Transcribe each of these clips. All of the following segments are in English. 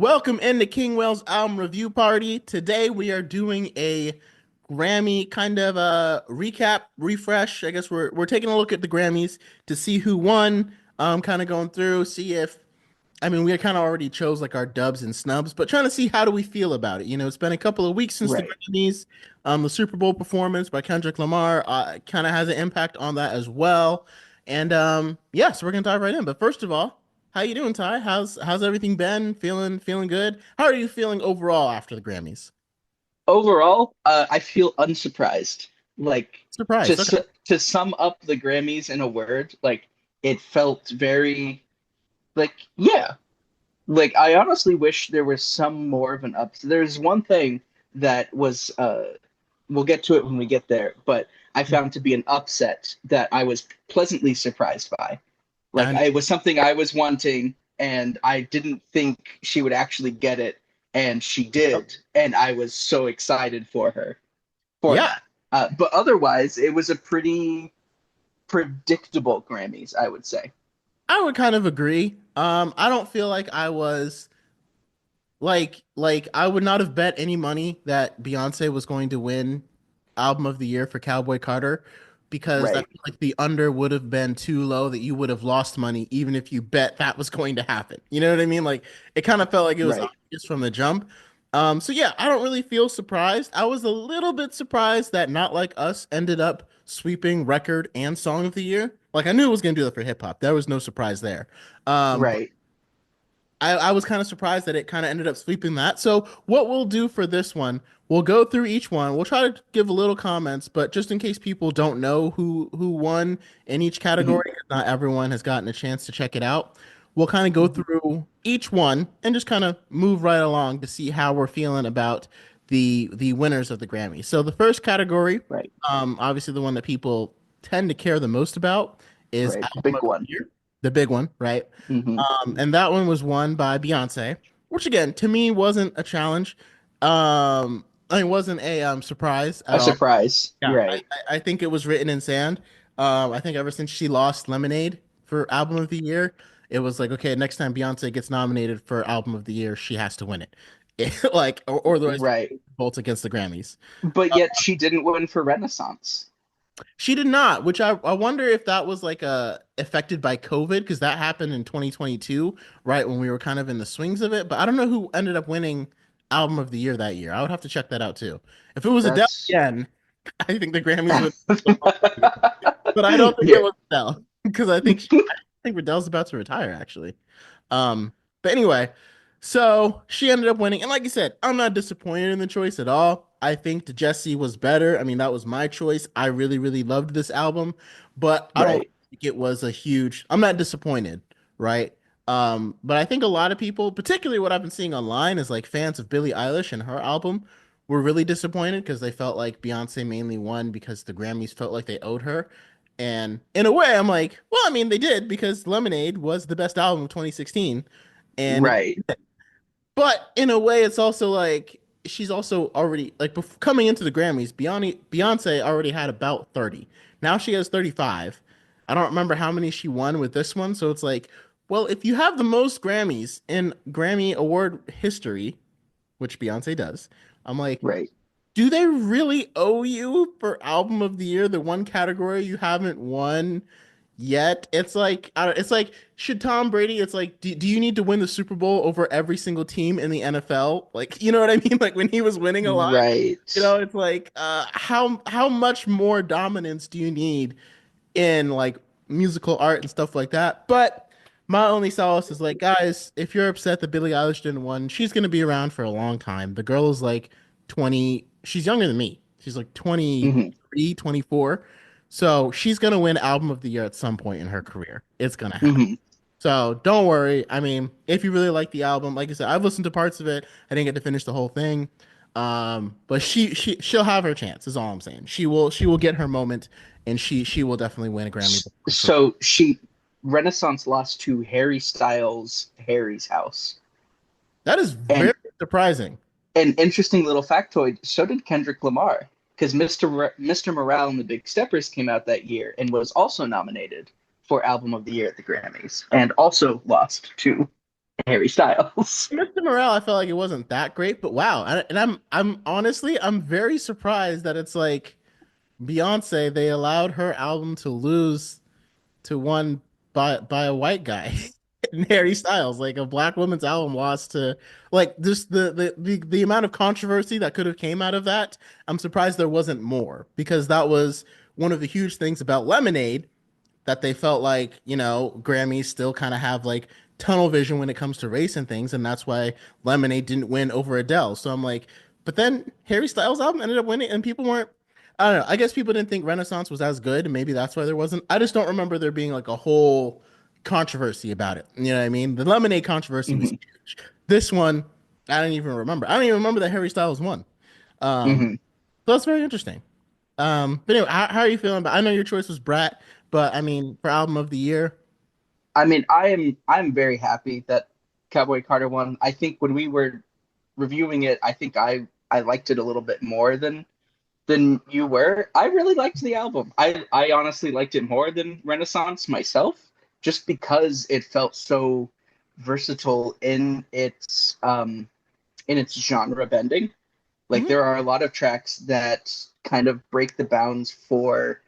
Welcome into King Well's album review party. Today we are doing a Grammy kind of a recap, refresh. I guess we're taking a look at the Grammys to see who won. Kind of going through, see if we kind of already chose like our dubs and snubs, but trying to see how do we feel about it. It's been a couple of weeks since the Right. Grammys. The Super Bowl performance by Kendrick Lamar kind of has an impact on that as well. And yeah, so we're gonna dive right in. But first of all, how you doing, Ty? How's everything been? Feeling good? How are you feeling overall after the Grammys? Overall, I feel unsurprised. Like to Surprised. Okay. su- to sum up the Grammys in a word, like it felt very yeah. Like I honestly wish there was some more of an up. There's one thing that was we'll get to it when we get there, but I found to be an upset that I was pleasantly surprised by. Like And it was something I was wanting, and I didn't think she would actually get it, and she did, and I was so excited for her for yeah, that. But otherwise, it was a pretty predictable Grammys, I would say. I would kind of agree. I don't feel like I was like I would not have bet any money that Beyonce was going to win album of the year for Cowboy Carter because I Right, feel like the under would have been too low that you would have lost money even if you bet that was going to happen. You know what I mean? Like it kind of felt like it was right. obvious from the jump. So yeah, I don't really feel surprised. I was a little bit surprised that Not Like Us ended up sweeping record and song of the year. Like I knew it was going to do that for hip hop. There was no surprise there. But Right. I was kind of surprised that it kind of ended up sweeping that. So what we'll do for this one, we'll go through each one. We'll try to give a little comments, but just in case people don't know who won in each Mhm, category, 'cause not everyone has gotten a chance to check it out. We'll kind of go mhm. through each one and just kind of move right along to see how we're feeling about the winners of the Grammy. So the first category, Right, obviously the one that people tend to care the most about is right. album Big of the one. year, the big one, right? Hmm. And that one was won by Beyonce, which again to me wasn't a challenge. It wasn't a surprise at A all. surprise. Yeah, Right. I think it was written in sand. I think ever since she lost Lemonade for Album of the Year, it was like, okay, next time Beyonce gets nominated for Album of the Year, she has to win it. Like, or otherwise, Right. votes against the Grammys. But yet she didn't win for Renaissance. She did not, which I wonder if that was like affected by COVID because that happened in 2022, right when we were kind of in the swings of it. But I don't know who ended up winning album of the year that year. I would have to check that out too. If it was Adele That's again, I think the Grammys would. But I don't think yeah. it was Adele because I think Adele's about to retire actually. But anyway, so she ended up winning, and like you said, I'm not disappointed in the choice at all. I think Jesse was better. I mean, that was my choice. I really, really loved this album, but I don't Right. think it was a huge. I'm not disappointed, right? But I think a lot of people, particularly what I've been seeing online, is like fans of Billie Eilish and her album were really disappointed because they felt like Beyonce mainly won because the Grammys felt like they owed her. And in a way, I'm like, well, I mean, they did because Lemonade was the best album of 2016. And Right. but in a way, it's also like she's also already like coming into the Grammys, Beyonce already had about 30. Now she has 35. I don't remember how many she won with this one, so it's like, well, if you have the most Grammys in Grammy Award history, which Beyonce does, I'm like, Right. do they really owe you for album of the year, the one category you haven't won yet? It's like it's like should Tom Brady, it's like do you need to win the Super Bowl over every single team in the NFL? Like, you know what I mean? Like when he was winning a lot, Right. it's like how much more dominance do you need in like musical art and stuff like that? But my only solace is like, guys, if you're upset that Billie Eilish didn't win, she's gonna be around for a long time. The girl is like 20, she's younger than me. She's like Hmm. 23, 24. So she's gonna win album of the year at some point in her career. It's gonna happen. Hmm. So don't worry. I mean, if you really like the album, like I said, I've listened to parts of it. I didn't get to finish the whole thing. But she'll have her chance, is all I'm saying. She will get her moment and she will definitely win a Grammy. So she Renaissance lost to Harry Styles' Harry's House. That is very And surprising. an interesting little factoid, so did Kendrick Lamar, because Mr. Morale and the Big Steppers came out that year and was also nominated for Album of the Year at the Grammys, and also lost to Harry Styles. Mr. Morale, I felt like it wasn't that great, but wow. And I'm honestly, I'm very surprised that it's like Beyonce, they allowed her album to lose to one by a white guy. And Harry Styles, like a black woman's album lost to like just the amount of controversy that could have came out of that. I'm surprised there wasn't more because that was one of the huge things about Lemonade that they felt like, Grammys still kind of have like tunnel vision when it comes to race and things, and that's why Lemonade didn't win over Adele. So I'm like, but then Harry Styles' album ended up winning, and people weren't. I don't know. I guess people didn't think Renaissance was as good, and maybe that's why there wasn't. I just don't remember there being like a whole controversy about it. You know what I mean? The Lemonade controversy was Hmm. huge. This one, I don't even remember. I don't even remember that Harry Styles won. Um, Hmm. so that's very interesting. But anyway, how are you feeling about? I know your choice was Brat, but I mean, for album of the year, I mean, I'm very happy that Cowboy Carter won. I think when we were reviewing it, I think I liked it a little bit more than you were. I really liked the album. I honestly liked it more than Renaissance myself, just because it felt so versatile in its genre bending. Like hmm there are a lot of tracks that kind of break the bounds for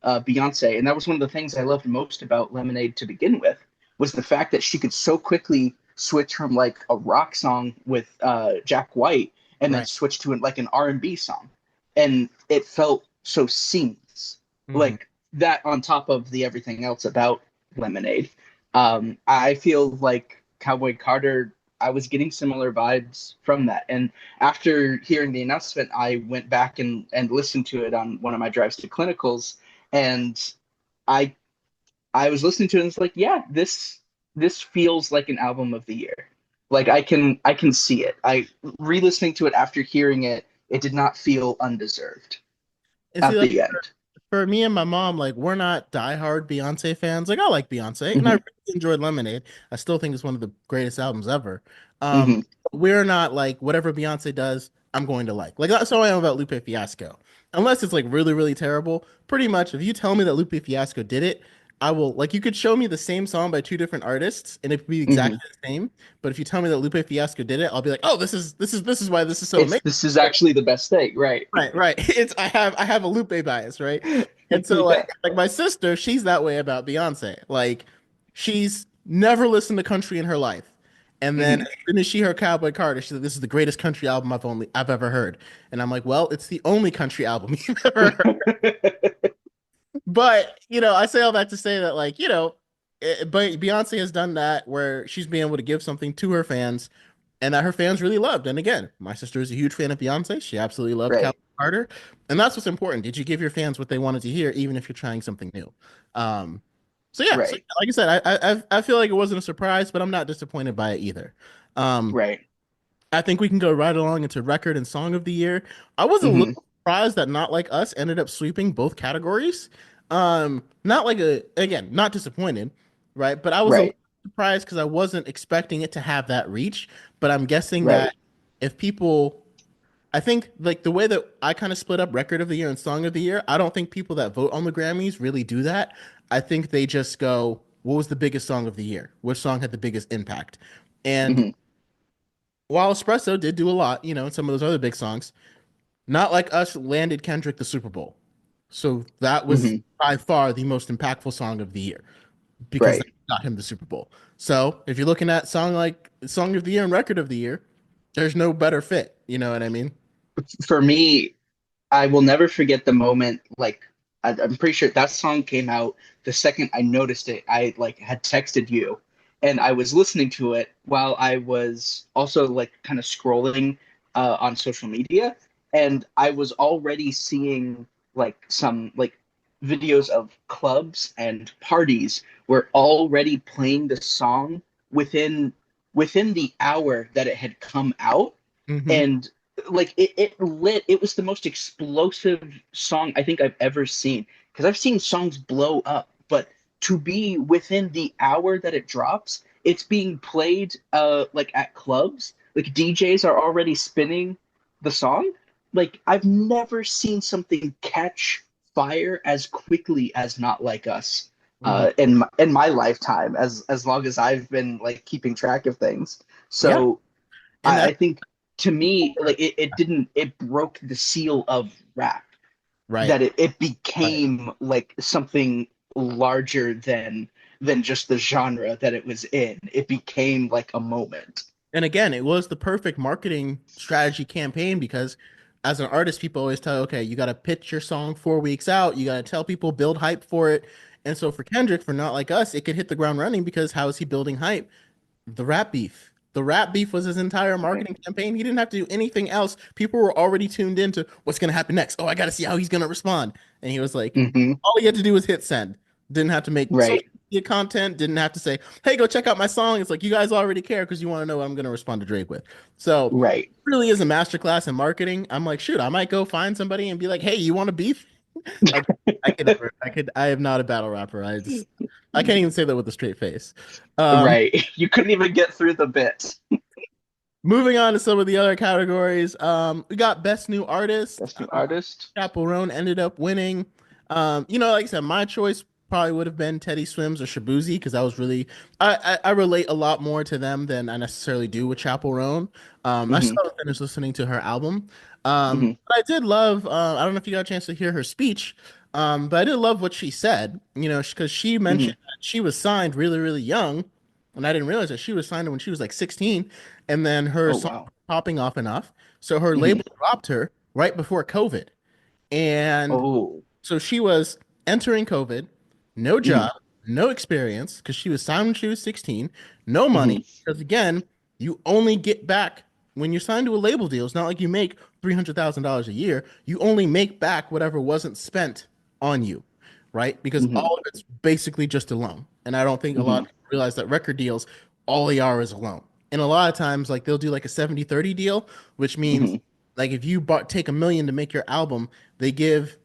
Beyonce, and that was one of the things I loved most about Lemonade to begin with, was the fact that she could so quickly switch from like a rock song with Jack White and then right. switch to like an R&B song, and it felt so seamless, hmm like that on top of the everything else about Lemonade. I feel like Cowboy Carter. I was getting similar vibes from that, and after hearing the announcement, I went back and listened to it on one of my drives to clinicals, and I I was listening to it and it's like, yeah, this feels like an album of the year. Like I can see it. I re-listening to it after hearing it, it did not feel undeserved And see, at like the end. for me and my mom, like we're not diehard Beyonce fans. Like I like Beyonce, and I Hmm. really enjoyed Lemonade. I still think it's one of the greatest albums ever. Um, Hmm. we're not like whatever Beyonce does, I'm going to like. Like that's how I am about Lupe Fiasco. Unless it's like really, really terrible. Pretty much, if you tell me that Lupe Fiasco did it, I will like. You could show me the same song by two different artists, and it would be Hmm. exactly the same. But if you tell me that Lupe Fiasco did it, I'll be like, oh, this is why this is so It's amazing. this is actually the best thing, right? Right, right. It's I have a Lupe bias, right? And so Yeah. like my sister, she's that way about Beyonce. Like she's never listened to country in her life. And then Hmm. as soon as she heard Cowboy Carter, she said, "This is the greatest country album I've ever heard." And I'm like, "Well, it's the only country album you've ever heard." But I say all that to say that like but Beyonce has done that where she's been able to give something to her fans and that her fans really loved. And again, my sister is a huge fan of Beyonce. She absolutely loved Cowboy Right, Carter, and that's what's important. Did you give your fans what they wanted to hear, even if you're trying something new? Um, so yeah, so right, like I said, I feel like it wasn't a surprise, but I'm not disappointed by it either. Um, right. I think we can go right along into record and song of the year. I was a Hmm. little surprised that Not Like Us ended up sweeping both categories. Not like again, not disappointed, right? But I was a little Right, surprised because I wasn't expecting it to have that reach. But I'm guessing right. that if people, I think like the way that I kind of split up record of the year and song of the year, I don't think people that vote on the Grammys really do that. I think they just go, what was the biggest song of the year? Which song had the biggest impact? And Hmm. while Espresso did do a lot, and some of those other big songs, Not Like Us landed Kendrick the Super Bowl. So that was Hmm. by far the most impactful song of the year because that Right. got him the Super Bowl. So if you're looking at song of the year and record of the year, there's no better fit. You know what I mean? For me, I will never forget the moment. Like I'm pretty sure that song came out the second I noticed it. I like had texted you, and I was listening to it while I was also like kind of scrolling on social media, and I was already seeing like some like videos of clubs and parties were already playing the song within within the hour that it had come out, hmm and like it lit. It was the most explosive song I think I've ever seen, because I've seen songs blow up, but to be within the hour that it drops, it's being played like at clubs, like DJs are already spinning the song. Like I've never seen something catch fire as quickly as Not Like Us. Mhm. in my lifetime, as long as I've been like keeping track of things. Yeah, So and I that's think to me, like it broke the seal of rap, right. that it Right. became like something larger than just the genre that it was in. It became like a moment. And again, it was the perfect marketing strategy campaign because as an artist, people always tell, okay, you got to pitch your song 4 weeks out. You got to tell people, build hype for it. And so for Kendrick, for Not Like Us, it could hit the ground running because how is he building hype? The rap beef. The rap beef was his entire Right. marketing campaign. He didn't have to do anything else. People were already tuned into what's going to happen next. Oh, I got to see how he's going to respond. And he was like, Hmm. all he had to do was hit send. Didn't have to make social Right. media content. Didn't have to say, hey, go check out my song. It's like, you guys already care because you want to know what I'm going to respond to Drake with. So, it Right. really is a masterclass in marketing. I'm like, shoot, I might go find somebody and be like, hey, you want to beef? Like, I am not a battle rapper. I can't even say that with a straight face. Um, Right. You couldn't even get through the bit. Moving on to some of the other categories, we got Best New Artist. Best new artist. Chaperone ended up winning. Like I said, my choice probably would have been Teddy Swims or Shabuzi because I was really I relate a lot more to them than I necessarily do with Chaperone. I Hmm. still haven't finished listening to her album. Hmm. But I did love. I don't know if you got a chance to hear her speech, but I did love what she said. Because she Hmm. mentioned that she was signed really, really young, and I didn't realize that she was signed when she was like 16, and then her Oh song wow. popping off enough, so her Hmm. label dropped her right before COVID. And Oh. so she was entering COVID, no Hmm. job, no experience, because she was signed when she was 16, no Hmm. money, because again, you only get back when you're signed to a label deal. It's not like you make $300,000 a year. You only make back whatever wasn't spent on you, right? Because Hmm. all of it's basically just a loan. And I don't think a lot Hmm. of people realize that record deals, all they are is a loan. And a lot of times, like they'll do like a 70-30 deal, which means Hmm. like if you take 1 million to make your album, they give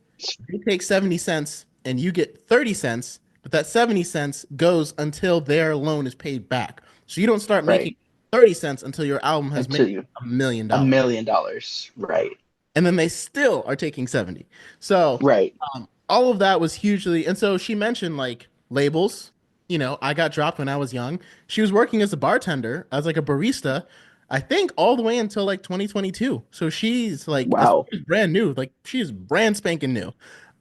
they take 70 cents and you get 30 cents, but that 70 cents goes until their loan is paid back. So you don't start making Right. 30 cents until your album has made Until you a $1 million. million dollars. Right. And then they still are taking 70. So Right. all of that was hugely. And so she mentioned like labels. I got dropped when I was young. She was working as a bartender, as like a barista, I think all the way until like 2022. So she's like, as Wow. she's brand new, like she's brand spanking new.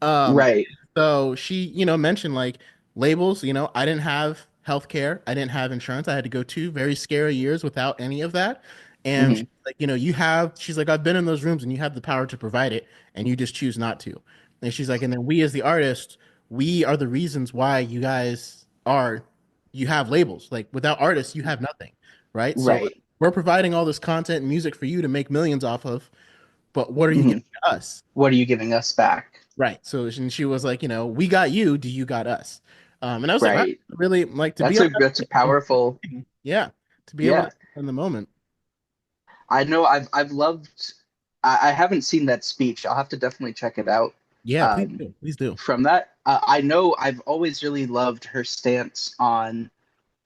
Um, Right. so she, mentioned like labels, I didn't have healthcare. I didn't have insurance. I had to go 2 very scary years without any of that. And she's Hmm. like, she's like, I've been in those rooms and you have the power to provide it and you just choose not to. And she's like, and then we as the artists, we are the reasons why you have labels. Like without artists, you have nothing, right? So like, Right. we're providing all this content and music for you to make millions off of, but what are you Hmm. giving to us? What are you giving us back? Right. So and she was like, we got you, do you got us? And I was like, wow, Right. really like to be on That's a that. powerful. Yeah, to be able to Yeah. in the moment. I know I've loved. I haven't seen that speech. I'll have to definitely check it out. Yeah, please Um, do. Please do. from that, I know I've always really loved her stance on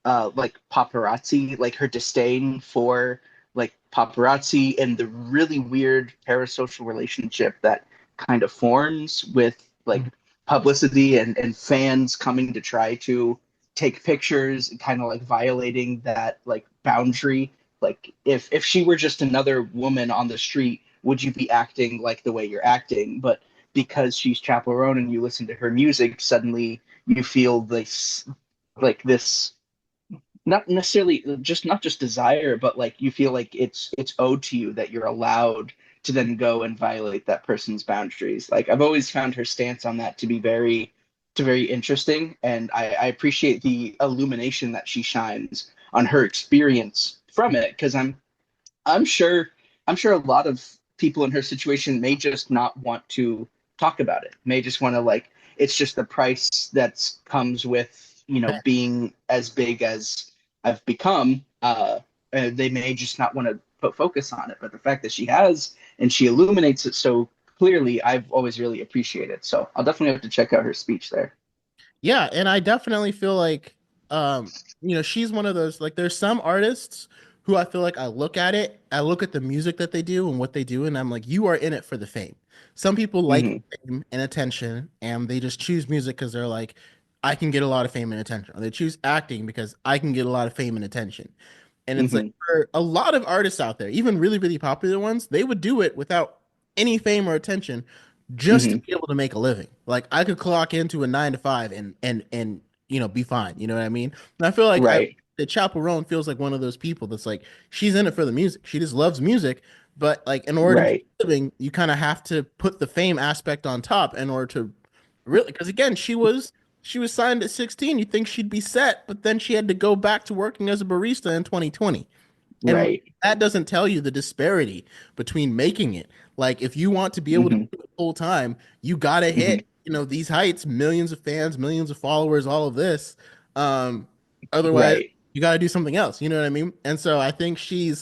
like paparazzi, like her disdain for like paparazzi and the really weird parasocial relationship that kind of forms with like Mhm. publicity and fans coming to try to take pictures and kind of like violating that like boundary. Like if she were just another woman on the street, would you be acting like the way you're acting? But because she's chaperone and you listen to her music, suddenly you feel this like this, not necessarily just not just desire, but like you feel like it's owed to you that you're allowed to then go and violate that person's boundaries. Like I've always found her stance on that to be very interesting, and I appreciate the illumination that she shines on her experience from it, because I'm sure I'm sure a lot of people in her situation may just not want to talk about it. May just want to like it's just the price that comes with, being as big as I've become. They may just not want to put focus on it. But the fact that she has and she illuminates it so clearly, I've always really appreciated. So I'll definitely have to check out her speech there. Yeah, and I definitely feel like she's one of those like there's some artists who I feel like I look at the music that they do and what they do, and I'm like, you are in it for the fame. Some people like Hmm. fame and attention, and they just choose music because they're like, I can get a lot of fame and attention. Or they choose acting because I can get a lot of fame and attention. And it's like Hmm. for a lot of artists out there, even really, really popular ones, they would do it without any fame or attention just to Hmm. be able to make a living. Like I could clock into a 9 to 5 and be fine. You know what I mean? And I feel like Right. the Chappell Roan feels like one of those people that's like she's in it for the music. She just loves music, but like in order to make Right. a living, you kind of have to put the fame aspect on top in order to really because again, she was signed at 16. You think she'd be set, but then she had to go back to working as a barista in 2020. And Right. that doesn't tell you the disparity between making it. Like if you want to be able to Hmm. do it full time, you gotta Hmm. hit, these heights, millions of fans, millions of followers, all of this. Um, Otherwise Right. you gotta do something else. You know what I mean? And so I think she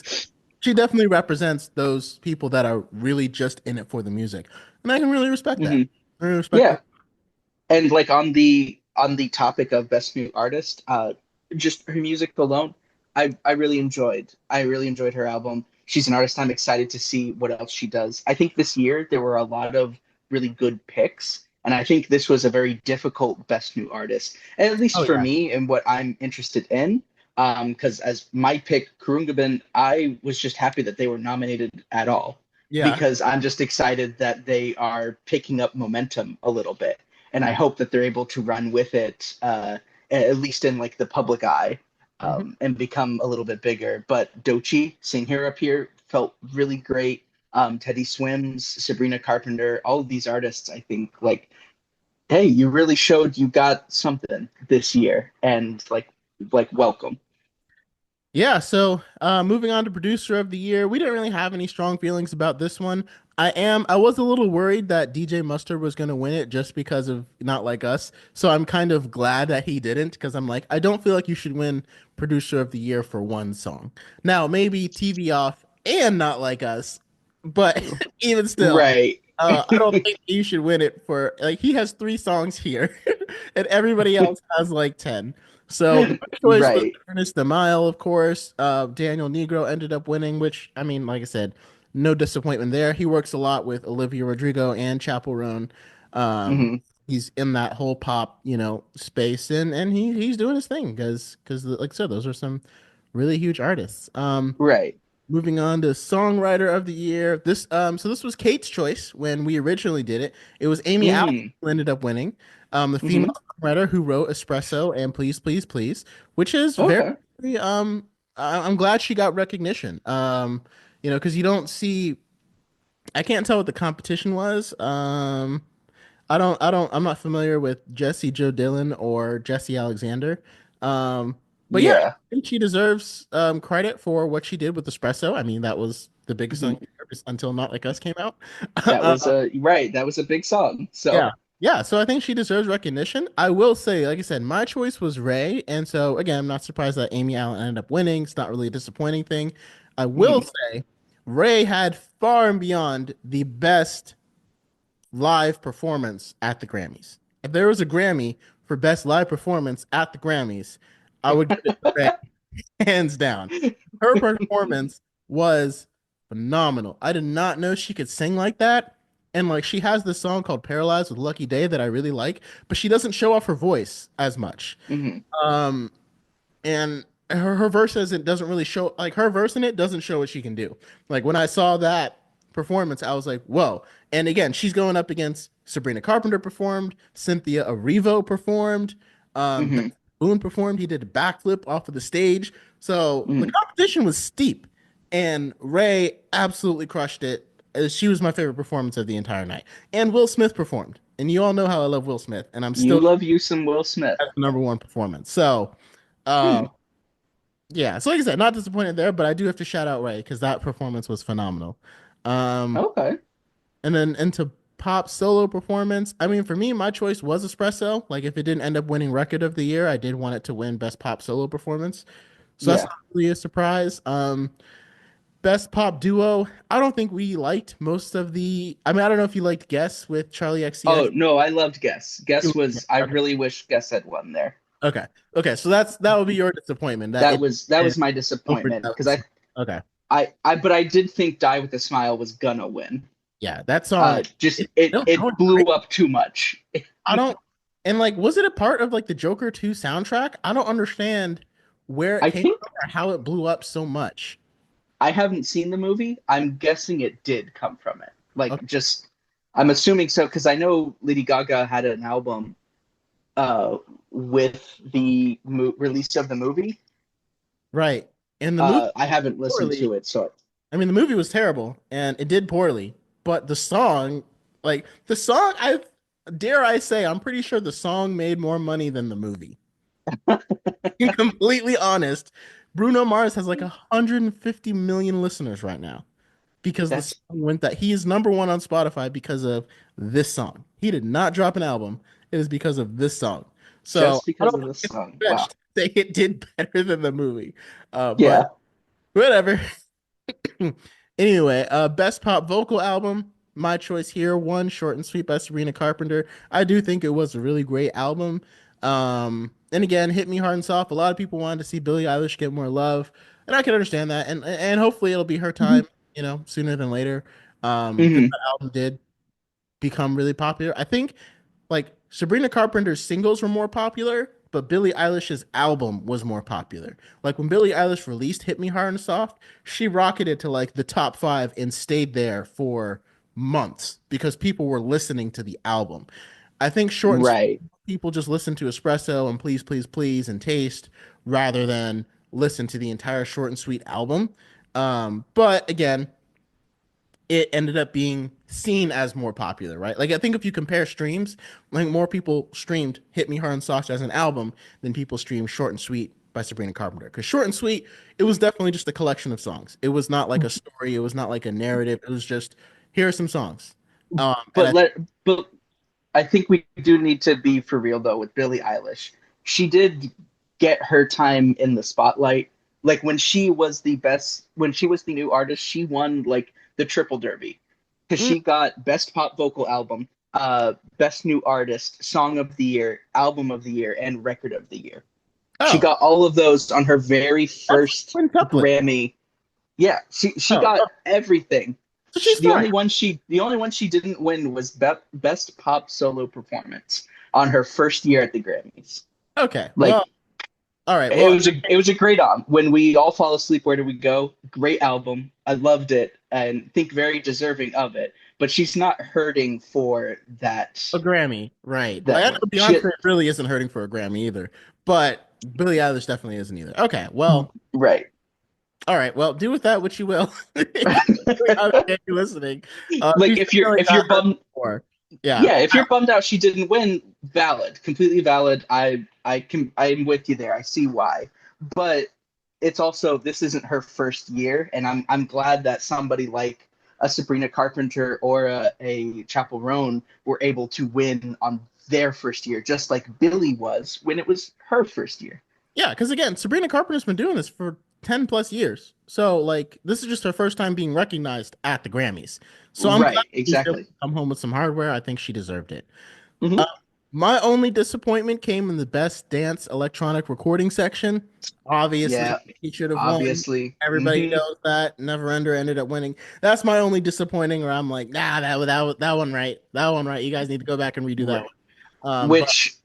definitely represents those people that are really just in it for the music. And I can really respect that. Hmm. I really respect Yeah. that. And like on the topic of best new artist, just her music alone, I really enjoyed her album. She's an artist I'm excited to see what else she does. I think this year there were a lot of really good picks, and I think this was a very difficult best new artist, at least Oh for yeah. me and what I'm interested in. Because as my pick, Kurungabin, I was just happy that they were nominated at all Yeah. because I'm just excited that they are picking up momentum a little bit, and I hope that they're able to run with it, at least in like the public eye, Mhm. and become a little bit bigger. But Dochi, seeing her up here, felt really great. Teddy Swims, Sabrina Carpenter, all of these artists, I think, like, hey, you really showed you got something this year, and like welcome. Yeah, so moving on to producer of the year, we didn't really have any strong feelings about this one. I was a little worried that DJ Mustard was going to win it just because of Not Like Us. So I'm kind of glad that he didn't because I'm like, I don't feel like you should win producer of the year for one song. Now, maybe TV Off and Not Like Us, but even still, Right. I don't think you should win it for like he has 3 songs here, and everybody else has like 10. So my choice was Right. Ernest the Mile, of course. Daniel Negro ended up winning, which I mean, like I said, no disappointment there. He works a lot with Olivia Rodrigo and Chappell Roan. Um, Hmm. he's in that whole pop, space, and he's doing his thing because like I said, those are some really huge artists. Right. Moving on to songwriter of the year. This was Kate's choice when we originally did it. It was Amy Allen Hmm. who ended up winning. The female Hmm. songwriter who wrote Espresso and Please Please Please, which is very Okay. I'm glad she got recognition. Because you don't see I can't tell what the competition was. I'm not familiar with Jesse Joe Dillon or Jesse Alexander. Um, but yeah, I Yeah. think she deserves credit for what she did with Espresso. I mean, that was the biggest Hmm. song until Not Like Us came out. That Uh, was a right. That was a big song. yeah. So. Yeah, so I think she deserves recognition. I will say, like I said, my choice was Ray, and so again, I'm not surprised that Amy Allen ended up winning. It's not really a disappointing thing. I will Mhm. say Ray had far and beyond the best live performance at the Grammys. If there was a Grammy for best live performance at the Grammys, I would give it to Ray, hands down. Her performance was phenomenal. I did not know she could sing like that. And like she has this song called Paralyzed with Lucky Day that I really like, but she doesn't show off her voice as much. Hmm. Um, and her verse doesn't really show like her verse in it doesn't show what she can do. Like when I saw that performance, I was like, whoa. And again, she's going up against Sabrina Carpenter performed, Cynthia Erivo performed, Ben Hmm. Boone performed. He did a backflip off of the stage. So the Hmm. competition was steep, and Ray absolutely crushed it. She was my favorite performance of the entire night. And Will Smith performed, and you all know how I love Will Smith, and I'm You still love you some Will Smith. that's the number one performance. So. Uh, Hmm. yeah, so like I said, not disappointed there, but I do have to shout out Ray because that performance was phenomenal. Um, Okay. and then into pop solo performance, I mean, for me, my choice was Espresso. Like, if it didn't end up winning Record of the Year, I did want it to win Best Pop Solo Performance. So that's Yeah. not really a surprise. Best Pop Duo, I don't think we liked most of the. I mean, I don't know if you liked Guess with Charlie XCX. Oh no, I loved Guess. Guess was. I really wish Guess had won there. Okay, okay, so that would be your disappointment that That it was that did was my over disappointment because jealousy. Okay, but I did think Die with a Smile was gonna win. yeah, that song. Just No, no it one's blew great. up too much. I don't. And like, was it a part of like the Joker 2 soundtrack? I don't understand where it I came think from or how it blew up so much. I haven't seen the movie. I'm guessing it did come from it. Okay, Like just I'm assuming so because I know Lady Gaga had an album uh with the release of the movie. right. And the movie I haven't listened poorly. to it, so I mean, the movie was terrible and it did poorly, but the song, like the song, I dare I say, I'm pretty sure the song made more money than the movie. Being completely honest, Bruno Mars has like 150 million listeners right now because the song that's went that he is number one on Spotify because of this song. He did not drop an album. It is because of this song. So just I because don't of think this it's song. a stretch Wow. to say it did better than the movie. But Yeah. whatever. Anyway, best pop vocal album. My choice here, one Short and Sweet by Sabrina Carpenter. I do think it was a really great album. And again, hit me hard and soft. A lot of people wanted to see Billie Eilish get more love, and I can understand that. And hopefully it'll be her hmm time, sooner than later. Because hmm that album did become really popular. I think like Sabrina Carpenter's singles were more popular, but Billie Eilish's album was more popular. Like when Billie Eilish released Hit Me Hard and Soft, she rocketed to like the top 5 and stayed there for months because people were listening to the album. I think Short and Sweet Right. people just listen to Espresso and Please Please Please and Taste rather than listen to the entire Short and Sweet album. But again, it ended up being seen as more popular, right? Like I think if you compare streams, like more people streamed "Hit Me Hard and Soft" as an album than people streamed "Short and Sweet" by Sabrina Carpenter. Because "Short and Sweet," it was definitely just a collection of songs. It was not like a story. It was not like a narrative. It was just here are some songs. And But let but I think we do need to be for real though with Billie Eilish. She did get her time in the spotlight. Like when she was the new artist, she won like the triple derby because mm, she got best pop vocal album, best new artist, song of the year, album of the year, and record of the year. She oh, got all of those on her very that's first quintuplet. Grammy. Yeah, she Oh, got oh, everything. so she's The fine. only one she didn't win was best pop solo performance on her first year at the Grammys. Okay, well, Like all right, well, it was a great album. When we all fall asleep, where do we go? Great album. I loved it and think very deserving of it. But she's not hurting for a Grammy, right? Like that I win. know She Beyonce really isn't hurting for a Grammy either, but Billie Eilish definitely isn't either. Okay, well. right. All right. Well, do with that what you will. I appreciate you listening. Like She's definitely if you're not hurt bummed before. Yeah. yeah, if you're bummed out she didn't win, valid, completely valid. I'm with you there. I see why. But it's also this isn't her first year, and I'm glad that somebody like a Sabrina Carpenter or a Chapel Roan were able to win on their first year, just like Billy was when it was her first year. Yeah. Because again, Sabrina Carpenter's been doing this for 10 plus years. So, like, this is just her first time being recognized at the Grammys. So, I'm glad Right, she was able to exactly. come home with some hardware. I think she deserved it. Uh, hmm my only disappointment came in the best dance electronic recording section. Obviously, Yeah, he should have won. obviously. Everybody knows that. Neverender ended up winning. That's my only disappointing. Where I'm like, nah, that one right, that one right. You guys need to go back and redo that Right. one. But Which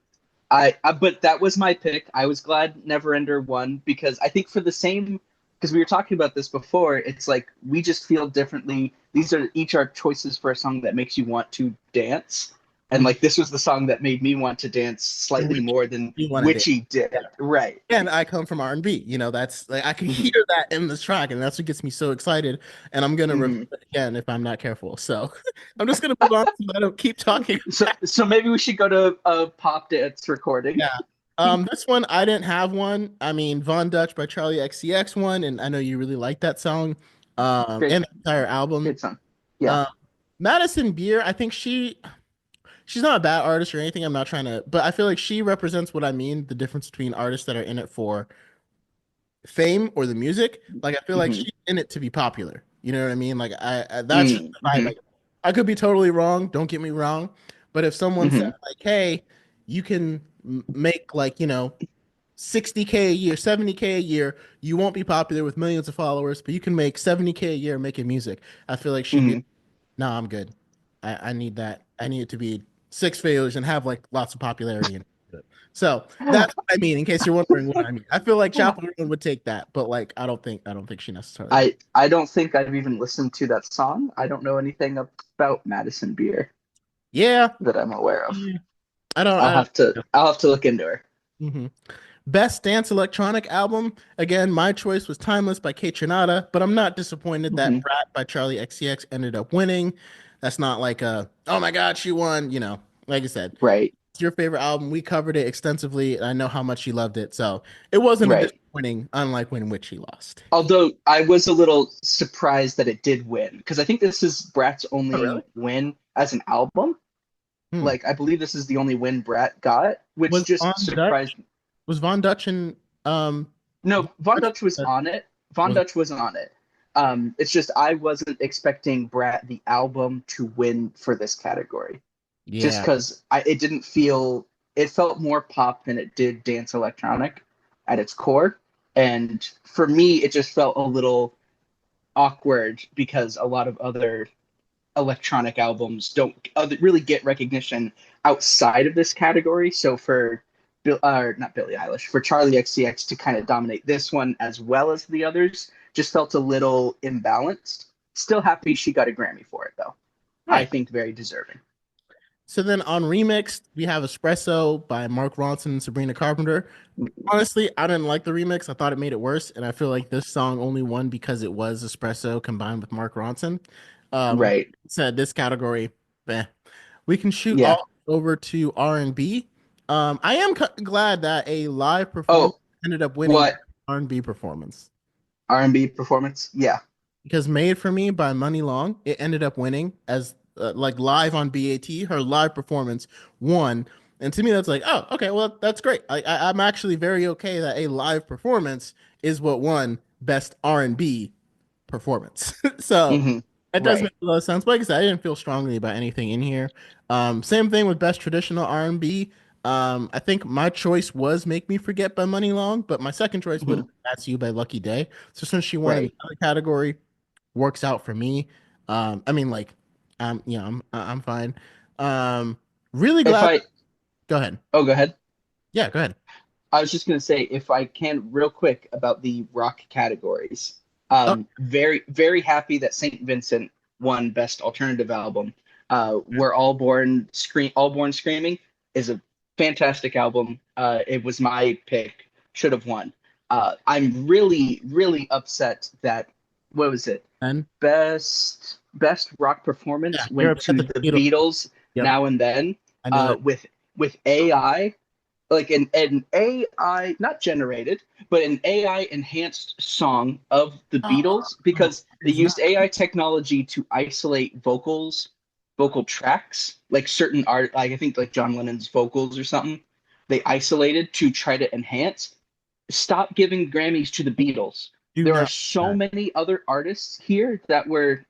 but that was my pick. I was glad Neverender won because I think for the same because we were talking about this before, it's like we just feel differently. These are each our choices for a song that makes you want to dance. And mhm, like this was the song that made me want to dance slightly which more than you wanted it. Witchy Yeah. did. Right. And I come from R&B. That's like I can hear hmm that in this track, and that's what gets me so excited. And I'm gonna review hmm it again if I'm not careful. So I'm just gonna move on so I don't keep talking. So maybe we should go to a pop dance recording. Yeah. This one I didn't have one. I mean, Von Dutch by Charlie XCX one, and I know you really like that song. Great, And the entire album. great song. Yeah. Um, Madison Beer, I think she's not a bad artist or anything. I'm not trying to, but I feel like she represents what I mean, the difference between artists that are in it for fame or the music. Like I feel like hmm she's in it to be popular. You know what I mean? Like that's just the vibe. hmm Like I could be totally wrong. Don't get me wrong, but if someone said hmm like, "Hey, you can make like 60K a year, 70K a year, you won't be popular with millions of followers, but you can make 70K a year making music." I feel like she'd be, hmm "No, I'm good. I need that. I need it to be six figures and have like lots of popularity and so that's what I mean, in case you're wondering what I mean. I feel like Chappell Roan would take that, but like I don't think she necessarily would. I don't think I've even listened to that song. I don't know anything about Madison Beer Yeah. that I'm aware of. Yeah. I I'll have to look into her. don't hmm Best Dance Electronic Album. Again, my choice was Timeless by Kate Trinata, but I'm not disappointed that Hmm. Brat by Charlie XCX ended up winning. That's not like a, oh my God, she won. Like I said, Right, it's your favorite album. We covered it extensively, and I know how much you loved it. So it wasn't a right. disappointing, unlike when Witchy lost. Although I was a little surprised that it did win because I think this is Brat's Oh, really? only win as an album. Hmm. Like I believe this is the only win Brat got, which Was just Von surprised Dutch? Was Von Dutch and No, Von Von Dutch Dutch was on it. Von was Dutch was on it. It's just I wasn't expecting Brat the album to win for this category, just yeah. because it didn't feel it felt more pop than it did dance electronic at its core, and for me it just felt a little awkward because a lot of other electronic albums don't really get recognition outside of this category. So for not Billie Eilish, for Charlie XCX to kind of dominate this one as well as the others just felt a little imbalanced. Still happy she got a Grammy for it though. I Right. think very deserving. So then on remix, we have Espresso by Mark Ronson and Sabrina Carpenter. Honestly, I didn't like the remix. I thought it made it worse, and I feel like this song only won because it was Espresso combined with Mark Ronson. Right. Said this category, eh. We can shoot Yeah. all over to R&B. I am glad that a live performance Oh, ended up winning what R&B performance R&B performance? Yeah. because Made for Me by Money Long, it ended up winning as like live on BAT. Her live performance won, and to me that's like, oh, okay, well that's great. I'm actually very okay that a live performance is what won Best R&B performance. So Hmm. it does make Right. a lot of sense. But like I said, I didn't feel strongly about anything in here. Same thing with Best Traditional R&B. I think my choice was Make Me Forget by Money Long, but my second choice would Hmm. have been That's You by Lucky Day. So since she won in the Right. other category, works out for me. I mean, like, I'm fine. Um, really If glad. I Go ahead. Oh, go ahead. Yeah, go ahead. I was just going to say, if I can, real quick about the rock categories. Oh, Very, very happy that Saint Vincent won Best Alternative Album. We're All Born Screaming is a fantastic album. It was my pick, should have won. I'm really, really upset that what was it? and Best rock yeah, performance you're went upset to that the the Beatles. Beatles Yep, Now and Then I knew it. with AI, like an AI not generated, but an AI enhanced song of the Oh, Beatles because they it's not. used AI technology to isolate vocal tracks, like certain art, like I think like John Lennon's vocals or something. They isolated to try to enhance. Stop giving Grammys to the Beatles. Do There are not. so many other artists here that were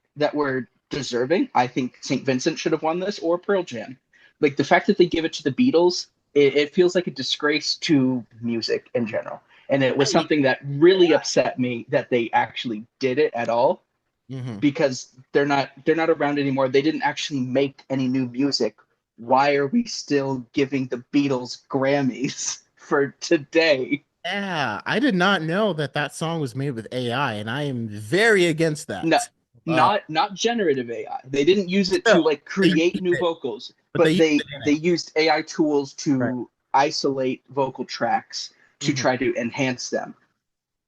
deserving. I think St. Vincent should have won this or Pearl Jam. Like the fact that they give it to the Beatles, it feels like a disgrace to music in general. And it I was mean, something that really upset me that they actually did it at all mhm. because they're not around anymore. They didn't actually make any new music. Why are we still giving the Beatles Grammys for today? Yeah, I did not know that that song was made with AI, and I am very against No, that. Uh, not generative AI. They didn't use it to Still, like they create used new it, vocals, but they but used they it in they it. used AI tools Right. to isolate vocal tracks to Hmm. try to enhance them.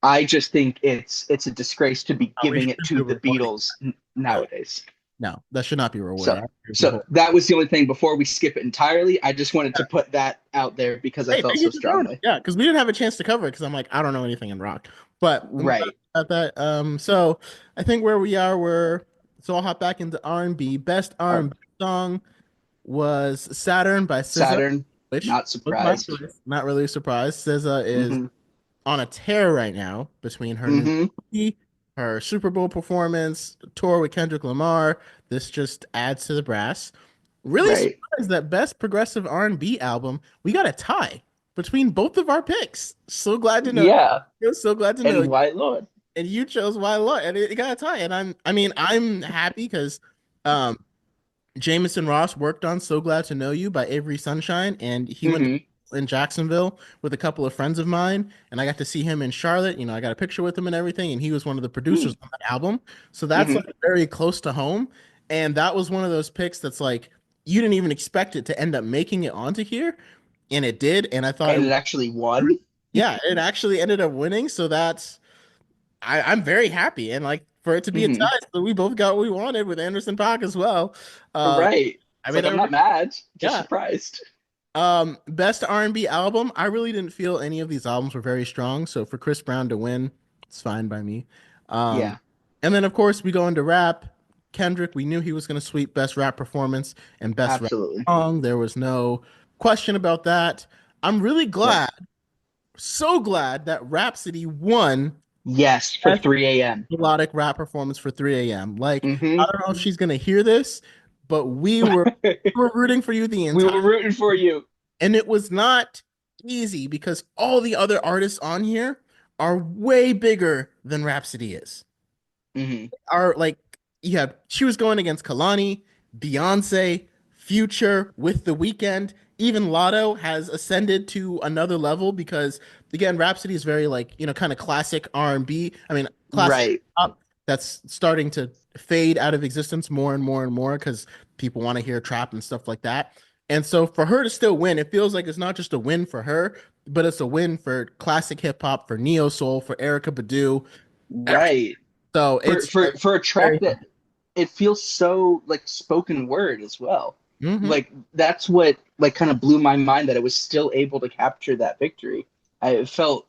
I just think it's a disgrace to be We giving it shouldn't be to the rewarding. Beatles nowadays. No, that should not be rewarded. So I agree with you so whole. that was the only thing before we skip it entirely. I just wanted to put that out there because I Hey, felt thank you so for throwing it. strongly. Yeah, because we didn't have a chance to cover it because I'm like, I don't know anything in rock. But I'm glad Right. about that. So I think where we are, so I'll hop back into R&B. Best Our R&B song was Saturn by SZA, Saturn, which not was my surprised. choice. Not really surprised. SZA is Hmm. on a tear right now between her new Hmm. movie, her Super Bowl performance, tour with Kendrick Lamar. This just adds to the brass. Really Right. surprised that best progressive R&B album, we got a tie between both of our picks. So glad to know. Yeah. So glad to know. And why Lord? And you chose Why Lot, and it got a tie. And I mean, I'm happy because um Jameson Ross worked on So Glad to Know You by Avery Sunshine, and he went Hmm. in Jacksonville with a couple of friends of mine, and I got to see him in Charlotte. I got a picture with him and everything, and he was one of the producers on that album. So that's Hmm. like very close to home. And that was one of those picks that's like you didn't even expect it to end up making it onto here, and it did. And I thought it And it was, actually won. yeah, it actually ended up winning. So I'm very happy, and like for it to be a tie, Hmm. so we both got what we wanted with Anderson .Paak as well. Uh, Right. I It's mean, like I'm not mad, just yeah. surprised. Best R&B album. I really didn't feel any of these albums were very strong, so for Chris Brown to win, it's fine by me. Um, Yeah, and then of course we go into rap. Kendrick, we knew he was going to sweep best rap performance and best rap absolutely. song. There was no question about that. I'm really Yep. glad, so glad that Rhapsody won Yes, for best 3 a.m. melodic rap performance for 3 a.m. Like, I Hmm. don't know if she's going to hear this, but we were rooting for you the We entire. were rooting for you. And it was not easy because all the other artists on here are way bigger than Rhapsody is. Hmm. Are like she was going against Kalani, Beyonce, Future with The Weeknd. Even Lotto has ascended to another level because again, Rhapsody is very like, kind of classic R&B. I mean, classic Right. pop that's starting to fade out of existence more and more and more because people want to hear trap and stuff like that. And so for her to still win, it feels like it's not just a win for her, but it's a win for classic hip hop, for neo soul, for Erica Badu. Right. So For it's for for a very, track that it feels so like spoken word as well. hmm. Like that's what like kind of blew my mind that it was still able to capture that victory. It felt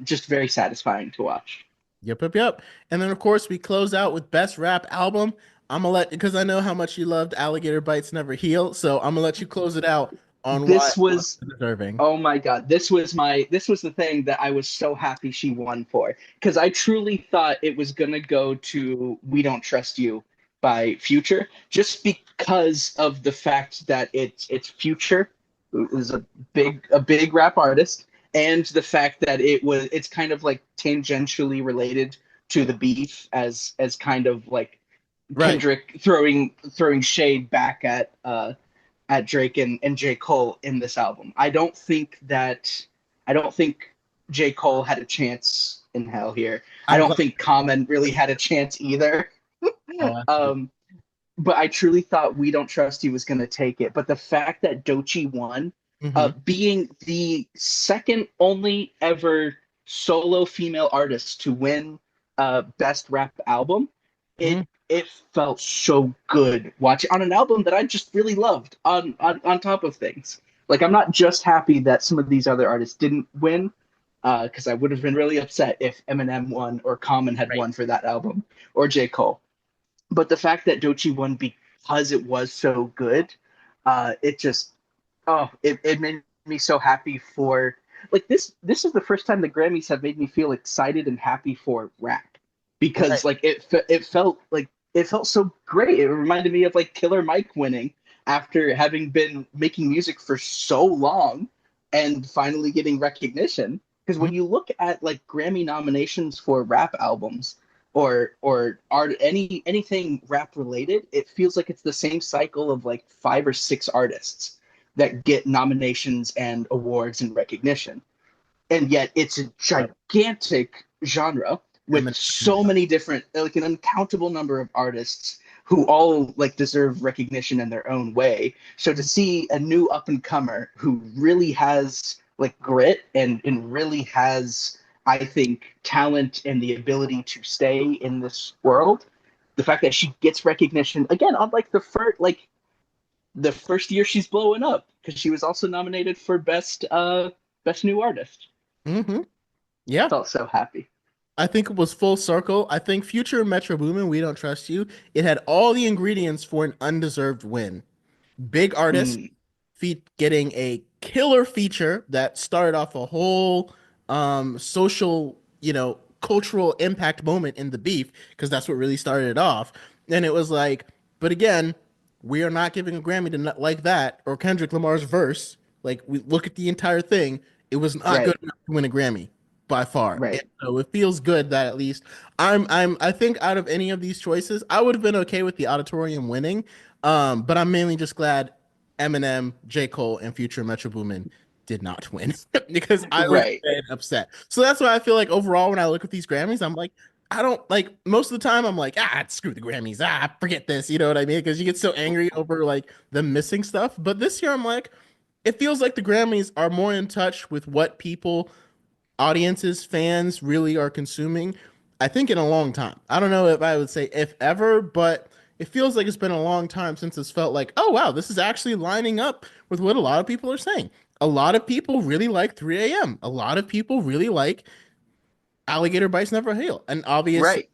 just very satisfying to watch. Yep, yep, yep. And then of course we close out with best rap album. I'm gonna let because I know how much you loved Alligator Bites Never Heal, so I'm gonna let you close it out on why This was it's deserving. Oh my God, this was the thing that I was so happy she won for because I truly thought it was gonna go to "We Don't Trust You" by Future, just because of the fact that it's Future, who is a big rap artist, and the fact that it's kind of like tangentially related to the beef as kind of like Right. Kendrick throwing shade back at Drake and J. Cole in this album. I don't think J. Cole had a chance in hell here. I I'm don't glad. think Common really had a chance either. Oh, absolutely. Um, but I truly thought We Don't Trust You was going to take it. But the fact that Doechii won, Hmm. being the second only ever solo female artist to win Best Rap Album, it Hmm. it felt so good watching on an album that I just really loved. On top of things, like I'm not just happy that some of these other artists didn't win, because I would have been really upset if Eminem won or Common had Right. won for that album or J Cole. But the fact that Doechii won because it was so good, it just it made me so happy for like this is the first time the Grammys have made me feel excited and happy for rap Right. because like it felt so great. It reminded me of like Killer Mike winning after having been making music for so long and finally getting recognition. Because when Mhm. you look at like Grammy nominations for rap albums, or art anything rap related, it feels like it's the same cycle of like 5 or 6 artists that get nominations and awards and recognition. And yet it's a Right. gigantic genre with Eminem. so many different, like an uncountable number of artists who all like deserve recognition in their own way. So to see a new up and comer who really has like grit and really has, I think, talent and the ability to stay in this world, the fact that she gets recognition again on like the first year she's blowing up because she was also nominated for best new artist. Hmm. Yeah. Felt so happy. I think it was full circle. I think Future and Metro Boomin, We Don't Trust You, it had all the ingredients for an undeserved win. Big artist Mm, getting a killer feature that started off a whole social, cultural impact moment in the beef because that's what really started it off. And it was like, but again, we are not giving a Grammy to not like that or Kendrick Lamar's verse. Like we look at the entire thing, it was not good right. enough to win a Grammy. by far. And Right. so it feels good that at least I think out of any of these choices, I would have been okay with the auditorium winning. But I'm mainly just glad Eminem, J. Cole, and Future Metro Boomin did not win because I would have Right. been upset. So that's why I feel like overall when I look at these Grammys, I'm like, I don't like most of the time I'm like, screw the Grammys. Forget this. You know what I mean? Because you get so angry over like them missing stuff. But this year I'm like, it feels like the Grammys are more in touch with what people, audiences, fans really are consuming. I think in a long time. I don't know if I would say if ever, but it feels like it's been a long time since it's felt like, oh wow, this is actually lining up with what a lot of people are saying. A lot of people really like 3 a.m. A lot of people really like Alligator Bites Never Heal. And obviously, Right.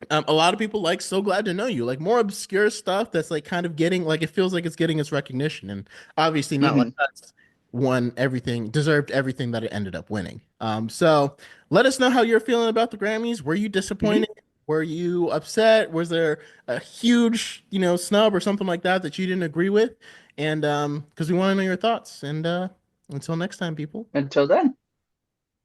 a lot of people like So Glad to Know You, like more obscure stuff that's like kind of getting like it feels like it's getting its recognition, and obviously not like Hmm. us won everything, deserved everything that it ended up winning. So let us know how you're feeling about the Grammys. Were you Hmm. disappointed? Were you upset? Was there a huge, snub or something like that that you didn't agree with? And because we want to know your thoughts. And until next time, people. Until then.